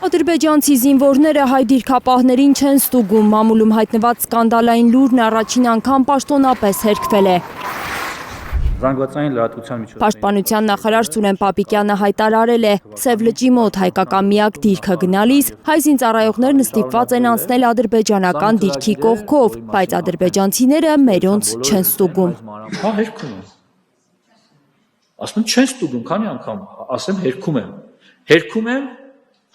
Ադրբեջանցի զինվորները հայ դիրքապահներին չեն ստուգում, մամուլում հայտնված սկանդալային լուրն առաջին անգամ պաշտոնապես հերքվել է։ Պաշտպանության նախարար Սուրեն Պապիկյանը հայտարարել է, Սև լճի մոտ հայկական միակ դիրքը գնալիս, հայ զինծառայողներն ստիպված են անցնել ադրբեջանական դիրքի կողքով, բայց ադրբեջանցիները մերոնց չեն ստուգում։ Հա, հերքում եմ։ Ասում չեն ստուգում, քանի անգամ ասեմ հերքում եմ։ Հերքում եմ,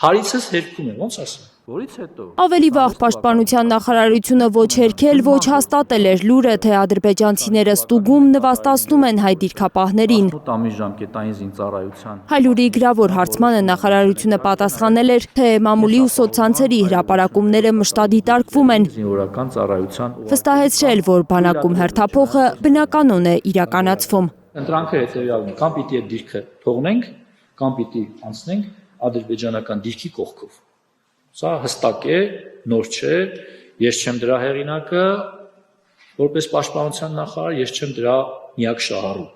հարիցս հերքում եմ, ոնց ասեմ։ Որից հետո։ Ավելի վաղ պաշտպանության նախարարությունը ոչ հերքել, ոչ հաստատել էր լուրը, թե ադրբեջանցիները ստուգում նվաստացնում են հայ դիրքապահներին։ Հայ լուրի գրավոր հարցմանը նախարարությունը պատասխանել էր, թե մամուլի ու սոցցանցերի հրապարակումները մշտադիտարկվում են։ Վստահեցրել, որ բանակում հերթափոխը բնականon է իրականացվում։ Ընտրանքը հետևյալն է, կամ պիտի այդ դիրքը թողնենք, կամ պիտի անցնենք ադրբեջանական դիրքի կողքով։ Սա հստակ է, նոր չէ, ես չեմ դրա հեղինակը, որպես պաշտպանության նախարար, ես չեմ դրա միակ շահառու,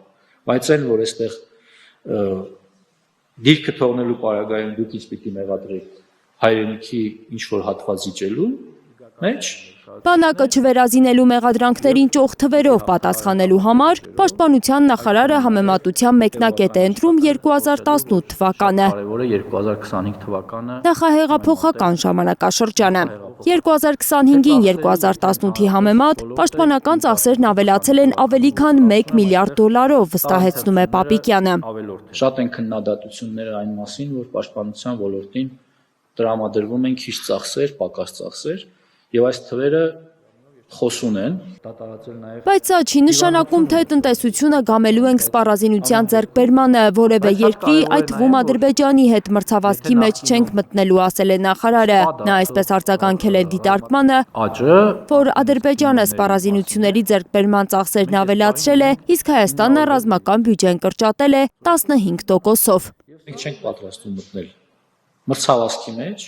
բայց այն, որ այստեղ դիրքը թողնելու պարագայում դուք ինձ պիտի մեղադրեք հայրենիքի ինչ-որ հատված իջելու մեջ, Բանակը չվերազինելու մեղադրանքներին ճոխ թվերով պատասխանելու համար պաշտպանության նախարարը համեմատության մեկնակետ է ընտրում 2018 թվականը։ Նախահեղափոխական ժամանակաշրջանը։ 2025-ին 2018-ի համեմատ պաշտպանական ծախսերն ավելացել են ավելի քան $1 միլիարդ, վստահեցնում է Պապիկյանը։ Շատ են քննադատությունները այն մասին, որ պաշտպանության ոլորտին տրամադրվում են քիչ ծախսեր, պակաս ծախսեր, եւ այս թվերը խոսուն են։ Բայց սա չի նշանակում, թե տնտեսությունը գամելու ենք սպառազինության ձեռքբերմանը, որևէ երկրի, այդ թվում Ադրբեջանի հետ մրցավազքի մեջ չենք մտնելու, ասել է նախարարը։ Նա այսպես արձագանքել է դիտարկմանը, որ Ադրբեջանը սպառազինությունների ձեռքբերման ծախսերն ավելացրել է, իսկ Հայաստանը ռազմական բյուջեն կրճատել է 15%-ով։ Մենք չենք պատրաստվում մտնել մրցավազքի մեջ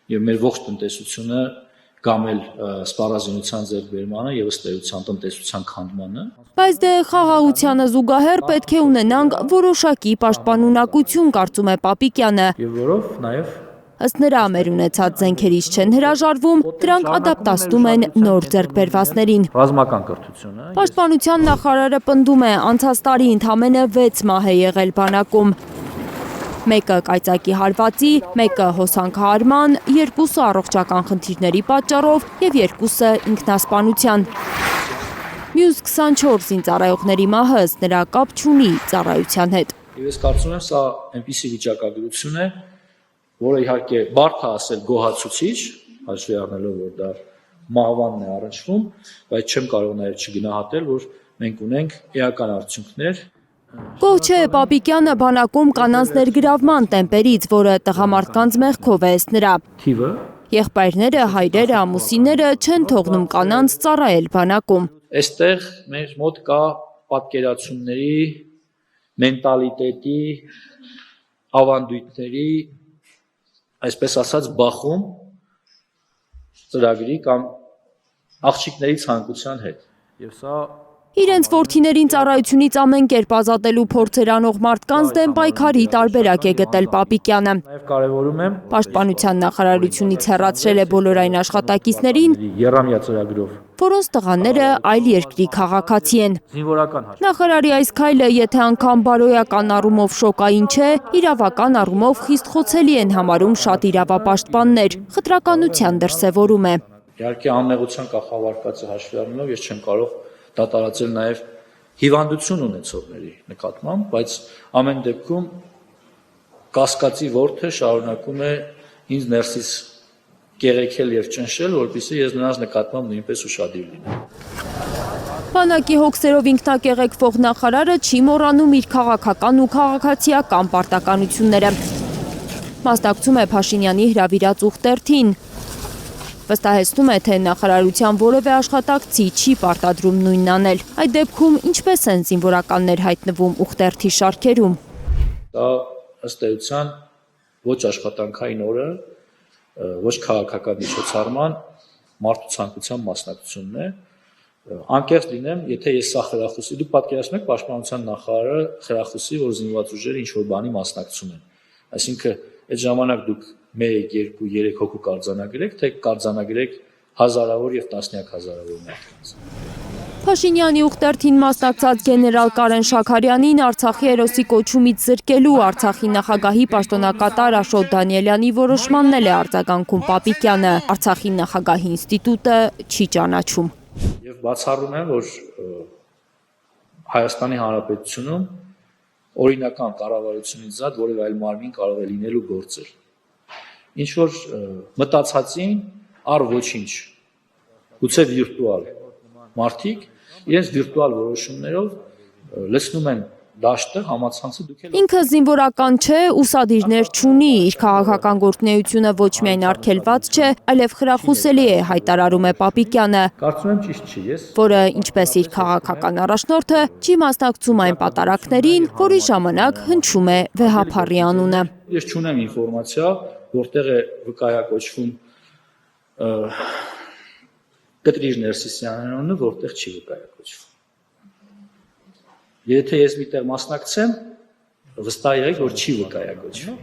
եւ մեր ողջ տնտեսությունը գամել սպառազինության ձեռքբերմանը եւ ըստ էության տնտեսության քանդմանը։ Բայց դե խաղաղությանը զուգահեռ պետք է ունենանք որոշակի պաշտպանունակություն, կարծում է Պապիկյանը։ Եվ որով նաեւ ըստ նրա մեր ունեցած զենքերից չեն հրաժարվում, դրանք ադապտացնում են նոր ձեռքբերվածներին։ Ռազմական կրթությունը։ Պաշտպանության նախարարը պնդում է, անցած տարի ընդամենը 6 մահ է եղել բանակում։ Մեկը կայծակի հարվածի, մեկը հոսանքահարման, երկուսը առողջական խնդիրների պատճառով եւ երկուսը ինքնասպանության։ Մյուս 24 զինծառայողների մահը ըստ նրա կապ չունի ծառայության հետ։ Եվ ես կարծում եմ, սա այնպիսի վիճակագրություն է, որը իհարկե բարդ է ասել գոհացուցիչ, հաշվի առնելով, որ դա մահվանն է առնչվում, բայց չեմ կարող նաեւ չգնահատել, որ մենք ունենք էական արդյունքներ։ Գոհ չէ Պապիկյանը բանակում կանանց ներգրավման տեմպերից, որը տղամարդկանց մեղքով է ըստ նրա։ Թիվը Եղբայրները, հայրերը, ամուսինները չեն թողնում կանանց ծառայել բանակում։ Այստեղ մեր մոտ կա պատկերացումների, մենտալիտետի, ավանդույթների, այսպես ասած, բախում ծրագրի կամ աղջիկների ցանկության հետ։ Եվ սա Իրենց որդիներին ծառայությունից ամեն կերպ ազատելու փորձեր անող մարդկանց դեմ պայքարի տարբերակ է գտել Պապիկյանը։ Նաև կարևորում եմ Պաշտպանության նախարարությունից հեռացրել է բոլոր այն աշխատակիցներին, եռամյա ծրագրով, որոնց տղաները այլ երկրի քաղաքացի են։ զինվորական Նախարարի այս քայլը, եթե անգամ բարոյական առումով շոկային չէ, իրավական առումով խիստ խոցելի են համարում շատ իրավապաշտպաններ, խտրականության դրսևորում է։ Իհարկե անմեղության կախավարկածը հաշվի առնելով ես չեմ կարող դատարացել նաև հիվանդություն ունեցողների նկատմամբ, բայց ամեն դեպքում կասկածի որդը շարունակում է ինձ ներսից կեղեքել եւ ճնշել, որպեսզի ես նրանց նկատմամբ նույնպես ուշադիր լինեմ։ Բանակի հոգսերով ինքնակեղեքվող նախարարը չի մոռանում իր քաղաքական ու քաղաքացիական պարտականությունները։ Մասնակցում է Փաշինյանի հրավիրած ուխտերթին։ Վստահեցնում է, թե նախարարության որևէ աշխատակցի չի պարտադրում նույնն անել։ Այդ դեպքում ինչպես են զինվորականներ հայտնվում ուխտերթի շարքերում։ Դա ըստ էության ոչ աշխատանքային օրը, ոչ քաղաքական միջոցառման մարդու ցանկության մասնակցությունն է։ Անկեղծ լինեմ, եթե ես սա խրախուսի, դուք պատկերացնում եք պաշտպանության նախարարը խրախուսի, որ զինված ուժերը ինչ-որ բանի մասնակցում են։ Այսինքն այդ ժամանակ դուք 1, 2, 3 հոգու կարձանագրեք, թե կարձանագրեք հազարավոր եւ տասնյակ հազարավոր մարդկանց։ Փաշինյանի ուխտերթին մասնակցած գեներալ Կարեն Շաքարյանին Արցախի հերոսի կոչումից զրկելու Արցախի նախագահի պաշտոնակատար Աշոտ Դանիելյանի որոշմանն էլ է արձագանքում Պապիկյանը։ Արցախի նախագահի ինստիտուտը չի ճանաչում։ Եվ բացառում եմ, որ Հայաստանի Հանրապետությունում օրինական կառավարությունից զատ որևէ այլ մարմին կարող է լինելու գործեր։ Ինչ որ մտածածին առ ոչինչ, գուցե վիրտուալ մարդիկ իրենց վիրտուալ որոշումներով լցնում են դաշտը, համացանցը դուք եք։ Ինքը զինվորական չէ, ուսադիրներ չունի, իր քաղաքական գործունեությունը ոչ միայն արգելված չէ, այլև խրախուսելի է, հայտարարում է Պապիկյանը, Կարծում եմ ճիշտ չի, ես որը ինչպես իր քաղաքական առաջնորդը չի մասնակցում այն պատարակներին, որի ժամանակ հնչում է վեհափառի անունը։ Ես չունեմ ինֆորմացիա, որտեղ է վկայակոչվում Կտրիժ Ներսիսյանի անունը, որտեղ չի վկայակոչվում։ Եթե ես միտեղ մասնակցեմ, վստահ եղեք, որ չի վկայակոչվում։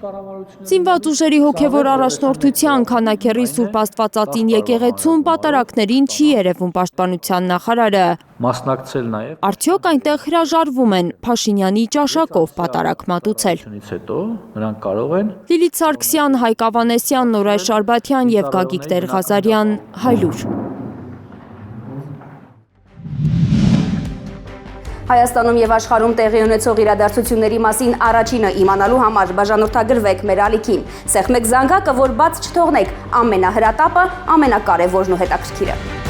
Զինված ուժերի հոգևոր առաջնորդության Քանաքեռի Սուրբ Աստվածածին եկեղեցում պատարակներին չի երևում պաշտպանության նախարարը։ Մասնակցել նաև Արդյոք այնտեղ հրաժարվում են Փաշինյանի ճաշակով պատարակ մատուցել։ հետո նրանք կարող են Լիլիթ Սարգսյան, Հայկ Ավանեսյան, Նորայր Շարբաթյան եւ Գագիկ Տեր-Ղազարյան, Հայլուր։ Հայաստանում եւ աշխարհում տեղի ունեցող իրադարձությունների մասին առաջինը իմանալու համար բաժանորդագրվեք մեր ալիքին։ Սեղմեք զանգակը, որ բաց չթողնեք ամենահրատապը, ամենակարևորն ու հետաքրքիրը։